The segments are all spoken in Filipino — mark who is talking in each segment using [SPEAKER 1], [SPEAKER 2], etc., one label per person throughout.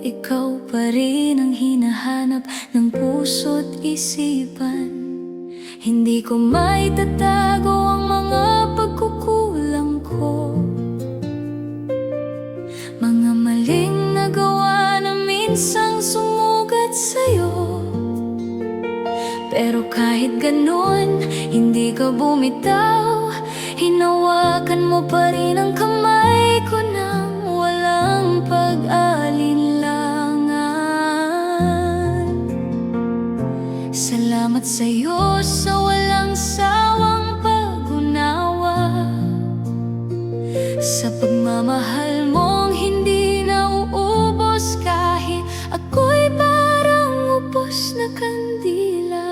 [SPEAKER 1] ikaw pa rin ang hinahanap ng puso't isipan. Hindi ko maitatago ang mga pagkukulang ko, mga maling nagawa na minsang sumugat sa'yo. Pero kahit ganun, hindi ka bumitaw. Hinawakan mo pa rin ang kamay ko nang walang pag-alinlangan. Salamat sa'yo sa walang sawang pag-unawa, sa pagmamahal mong hindi nauubos kahit ako'y parang upos na kandila.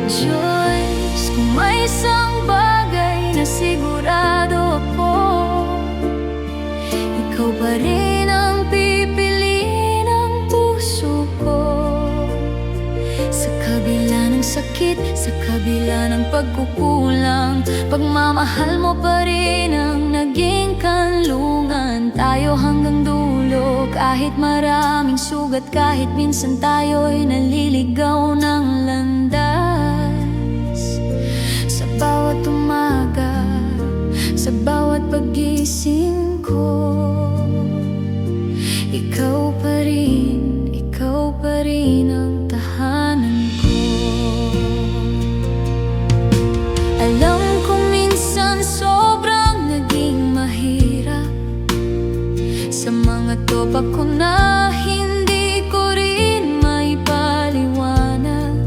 [SPEAKER 1] Diyos, kung may isang bagay na sigurado ako, ikaw pa rin ang pipiliin ng puso ko. Sa kabila ng sakit, sa kabila ng pagkukulang, pagmamahal mo pa rin ang naging kanlungan. Tayo hanggang dulo, kahit maraming sugat, kahit minsan tayo'y naliligaw ng landas. Sa bawat umaga, sa bawat paggising ko, ikaw pa rin ang tahanan ko. Alam ko minsan sobrang naging mahirap, sa mga topak ko na hindi ko rin maipaliwanag.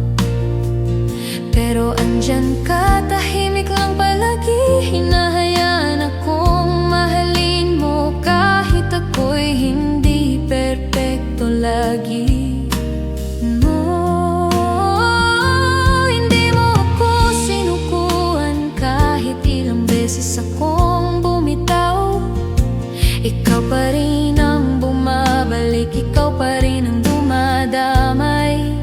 [SPEAKER 1] Pero andyan ka, tahimik lang palagi, hinahayaan akong mahalin mo kahit ako'y hindi perpekto lagi. Hindi mo ako sinukuan kahit ilang beses akong bumitaw. Ikaw pa rin ang bumabalik, ikaw pa rin ang dumadamay.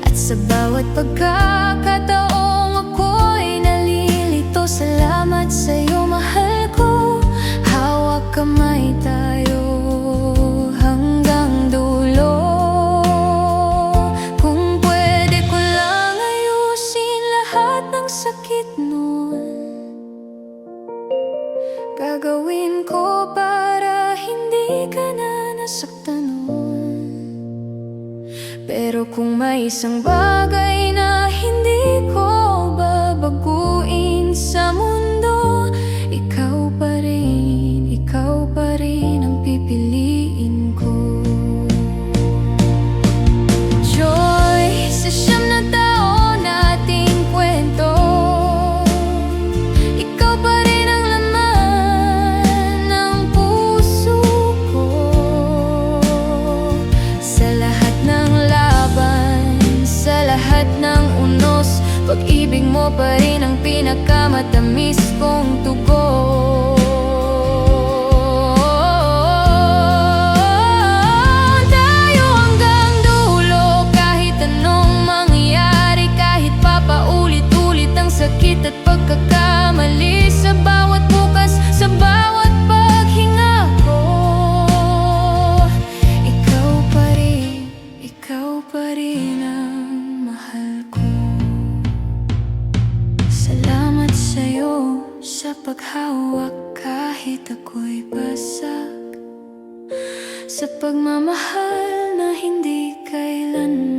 [SPEAKER 1] At sa bawat pagkakataong ako'y nalilito, salamat sa'yo mahal ko. Hawak kamay tayo hanggang dulo. Kung pwede ko lang ayusin lahat ng sakit nun, gagawin ko para hindi ka na nasaktan nun. Pero kung may isang bagay na hindi ko babaguin sa mundo, ikaw pa rin ang pipiliin ko. Joy, sa 9 na taon nating kwento, ikaw pa rin ang laman ng puso ko. Sa lahat ng laban, sa lahat ng unos, pag-ibig mo pa rin ang pinakamatamis kong tugon. Tayo hanggang dulo, kahit anong mangyari, kahit papaulit-ulit ang sakit at pagkakamali. Sa bawat bukas, sa bawat paghinga ko, ikaw pa rin ang mahal ko. Salamat sa'yo sa paghawak kahit ako'y basag, sa pagmamahal na hindi kailanman